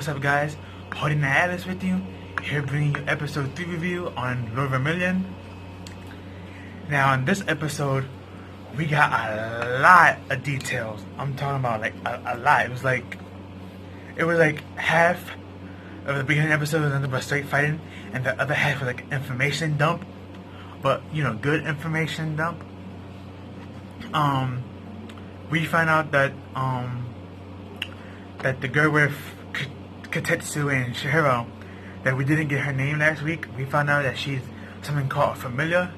what's up guys? Holyknight with you, here bringing you episode 3 review on Vermilion. Now in this episode, we got a lot of details. I'm talking about like a lot. It was like half of the beginning episode was nothing but straight fighting, and the other half was like information dump, but you know, good information dump. We find out that that the girl with Katetsu and Shihiro, that we didn't get her name last week, we found out that she's something called a familiar,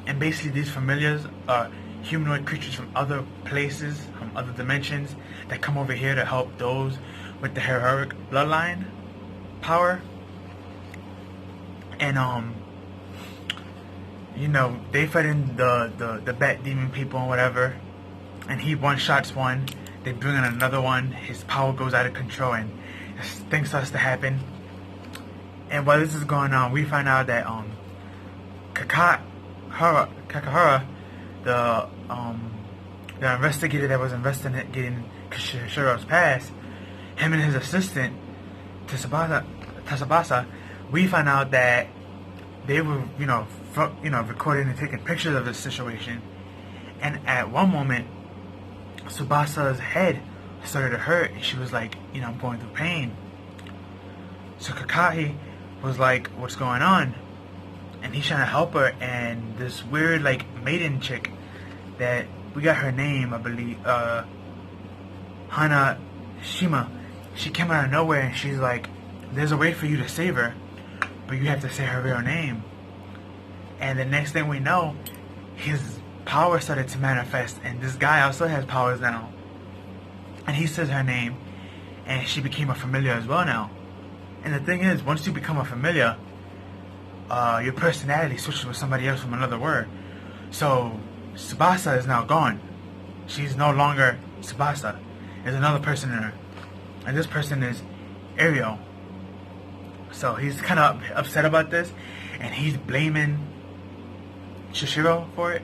and basically these familiars are humanoid creatures from other places, from other dimensions, that come over here to help those with the heroic bloodline power. And you know, they fighting the bat demon people and whatever, and he one-shots one, they bring in another one, his power goes out of control, and things starts to happen. And while this is going on, we find out that Kakahara, the investigator that was investigating Shiro's past, him and his assistant Tsubasa, we find out that they were recording and taking pictures of this situation, and at one moment Tsubasa's head started to hurt, and she was like, I'm going through pain. So Kakahi was like, what's going on? And he's trying to help her, and this weird like maiden chick that we got her name, I believe, Hana Shima, she came out of nowhere and she's like, there's a way for you to save her, but you have to say her real name. And the next thing we know, his power started to manifest, and this guy also has powers now, and he says her name, and she became a familiar as well now. And the thing is, once you become a familiar, your personality switches with somebody else from another word. So Tsubasa is now gone. She's no longer Tsubasa. There's another person in her, and this person is Ariel. So he's kind of upset about this, and he's blaming Shiro for it.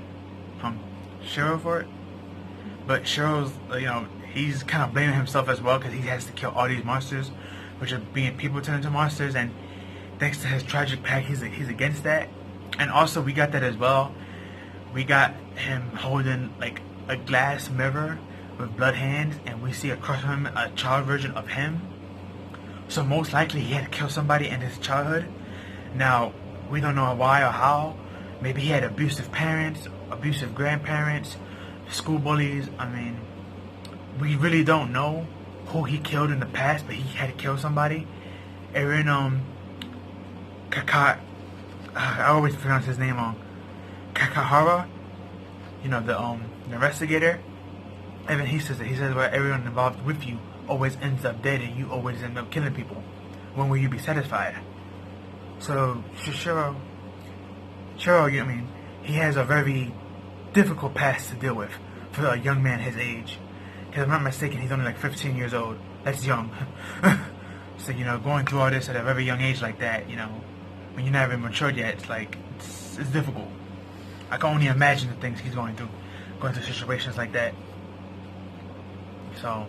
But Shiro's, he's kind of blaming himself as well, because he has to kill all these monsters, which are being people turned into monsters, and thanks to his tragic pact, he's against that. And also we got that as well. We got him holding like a glass mirror with blood hands, and we see across from him a child version of him. So most likely he had to kill somebody in his childhood. Now, we don't know why or how. Maybe he had abusive parents, abusive grandparents, school bullies. I mean, we really don't know who he killed in the past, but he had to kill somebody. Aaron, I always pronounce his name wrong. Kakahara, the investigator. And then he says well, everyone involved with you always ends up dead, and you always end up killing people. When will you be satisfied? So Shiro, he has a very difficult past to deal with for a young man his age. Because if I'm not mistaken, he's only like 15 years old. That's young. So, going through all this at a very young age like that, when you're not even matured yet, it's difficult. I can only imagine the things he's going through situations like that. So,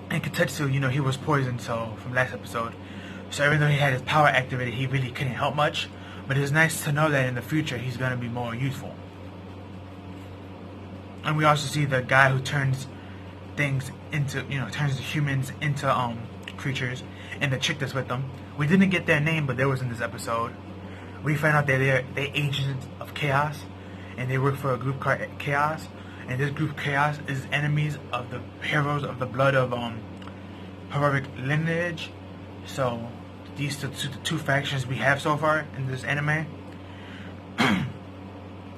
and Katetsu, he was poisoned, so, from last episode. So even though he had his power activated, he really couldn't help much. But it's nice to know that in the future he's going to be more useful. And we also see the guy who turns things into, turns the humans into creatures, and the chick that's with them. We didn't get their name, but they was in this episode. We find out that they're agents of Chaos, and they work for a group called Chaos. And this group Chaos is enemies of the heroes of the blood of heroic lineage. So these are the two factions we have so far in this anime.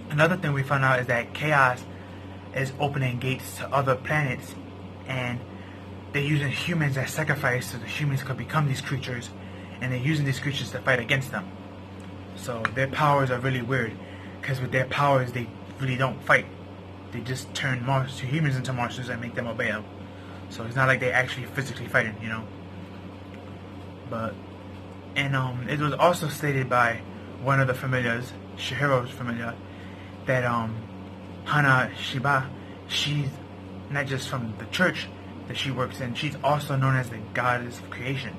Another thing we found out is that Chaos is opening gates to other planets, and they're using humans as sacrifice so the humans could become these creatures, and they're using these creatures to fight against them. So their powers are really weird, because with their powers they really don't fight. They just turn humans into monsters and make them obey them. So it's not like they're actually physically fighting, But, and it was also stated by one of the familiars, Shihiro's familiar, that Hana Shiba, she's not just from the church, that she works in. She's also known as the goddess of creation,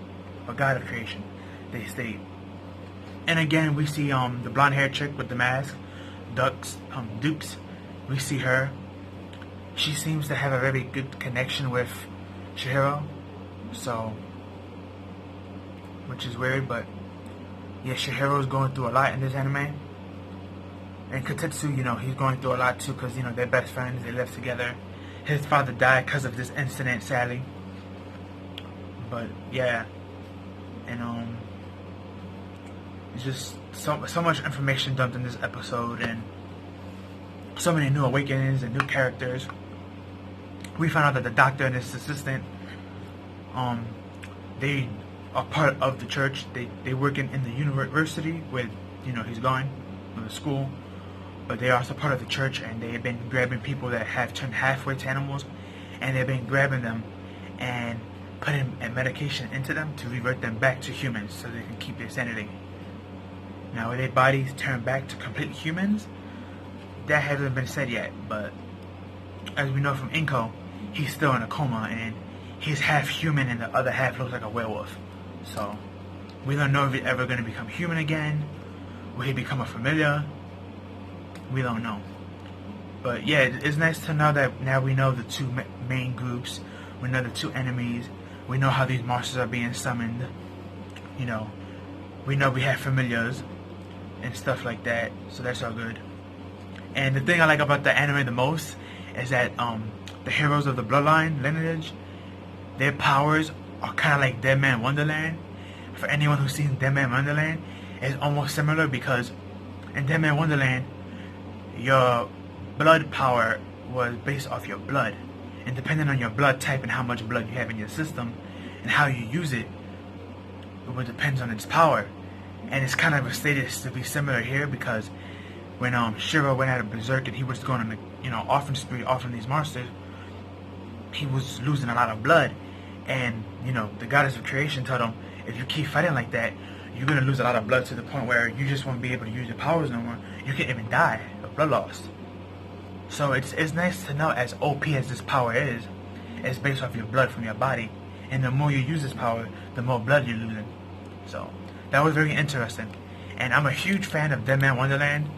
or god of creation, they state. And again, we see the blonde-haired chick with the mask, Dukes. We see her. She seems to have a very good connection with Chihiro, so, which is weird, but yeah, Chihiro's going through a lot in this anime. And Kotetsu, you know, he's going through a lot too, because, you know, they're best friends, they live together. His father died because of this incident, sadly. But yeah, and it's just so much information dumped in this episode, and so many new awakenings and new characters. We found out that the doctor and his assistant, they are part of the church. They work in the university where, you know, he's going to the school, but they are also part of the church, and they have been grabbing people that have turned halfway to animals, and they've been grabbing them and putting a medication into them to revert them back to humans so they can keep their sanity. Now, will their bodies turn back to complete humans? That hasn't been said yet, but as we know from Inko, he's still in a coma, and he's half human and the other half looks like a werewolf. So, we don't know if he's ever going to become human again. Will he become a familiar? We don't know. But yeah, it's nice to know that now we know the two main groups. We know the two enemies. We know how these monsters are being summoned. You know, we know we have familiars and stuff like that. So that's all good. And the thing I like about the anime the most is that the heroes of the bloodline lineage, their powers are kind of like Dead Man Wonderland. For anyone who's seen Dead Man Wonderland, it's almost similar, because in Dead Man Wonderland, your blood power was based off your blood, and depending on your blood type and how much blood you have in your system and how you use it, it would depend on its power. And it's kind of stated to be similar here, because when Shiro went out of berserk and he was going on a, you know, offering spree, offering these monsters, he was losing a lot of blood, and, you know, the goddess of creation told him, if you keep fighting like that, you're gonna lose a lot of blood to the point where you just won't be able to use your powers no more. You can even die of blood loss. So it's nice to know, as OP as this power is, it's based off your blood from your body, and the more you use this power, the more blood you're losing. So that was very interesting, and I'm a huge fan of Dead Man Wonderland.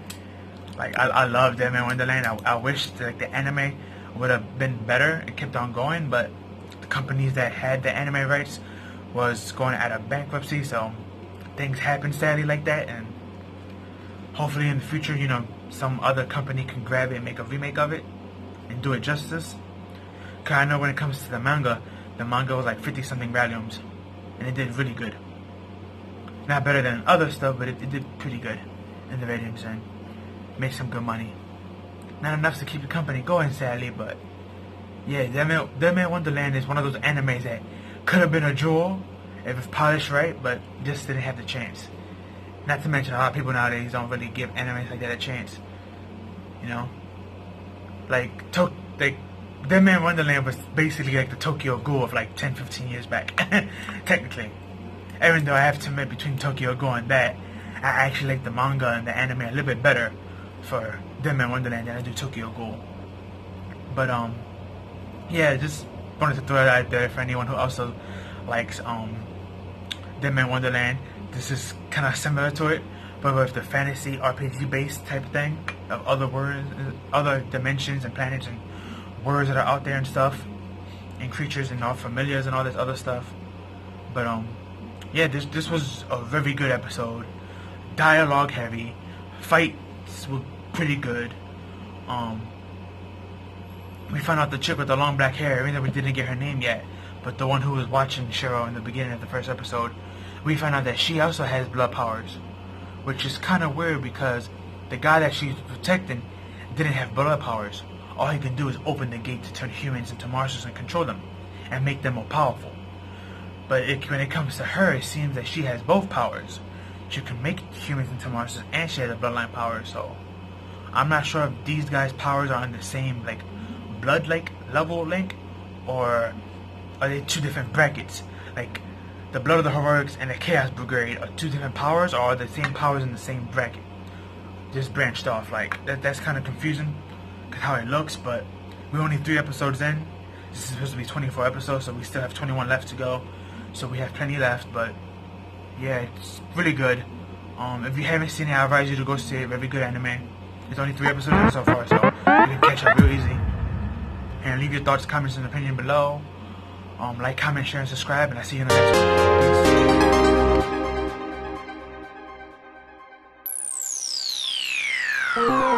Like, I love Dead Man Wonderland. I wish that, like, the anime would have been better and kept on going, but the companies that had the anime rights was going out of bankruptcy, so things happen sadly like that, and hopefully in the future, you know, some other company can grab it and make a remake of it and do it justice. Cause I know when it comes to the manga was like 50 something volumes, and it did really good. Not better than other stuff, but it did pretty good in the ratings and made some good money. Not enough to keep the company going, sadly, but yeah, Dead Man Wonderland is one of those animes that could have been a jewel if it's polished right, but just didn't have the chance. Not to mention, a lot of people nowadays don't really give animes like that a chance. You know, like Dead Man Wonderland was basically like the Tokyo Ghoul of like 10-15 years back, technically. Even though I have to admit, between Tokyo Ghoul and that, I actually like the manga and the anime a little bit better for Dead Man Wonderland than I do Tokyo Ghoul. But yeah, just wanted to throw it out there for anyone who also likes Dead Man Wonderland. This is kind of similar to it, but with the fantasy RPG based type thing of other worlds, other dimensions and planets and words that are out there and stuff, and creatures and all familiars and all this other stuff. But yeah, this was a very good episode. Dialogue heavy, fights were pretty good. We found out the chick with the long black hair, even though we didn't get her name yet, but the one who was watching Shiro in the beginning of the first episode, we found out that she also has blood powers, which is kind of weird because the guy that she's protecting didn't have blood powers. All he can do is open the gate to turn humans into monsters and control them, and make them more powerful. But when it comes to her, it seems that she has both powers. She can make humans into monsters, and she has a bloodline power, so I'm not sure if these guys' powers are on the same, like, blood level link, or are they two different brackets? Like, the Blood of the Heroics and the Chaos Brigade are two different powers, or are the same powers in the same bracket? Just branched off. Like, that's kind of confusing how it looks, but we're only 3 episodes in, This is supposed to be 24 episodes, so we still have 21 left to go. So we have plenty left, but yeah, it's really good. If you haven't seen it, I advise you to go see it. Very good anime. There's only 3 episodes so far, so you can catch up real easy. And leave your thoughts, comments, and opinion below. Like, comment, share, and subscribe, and I'll see you in the next one. Peace.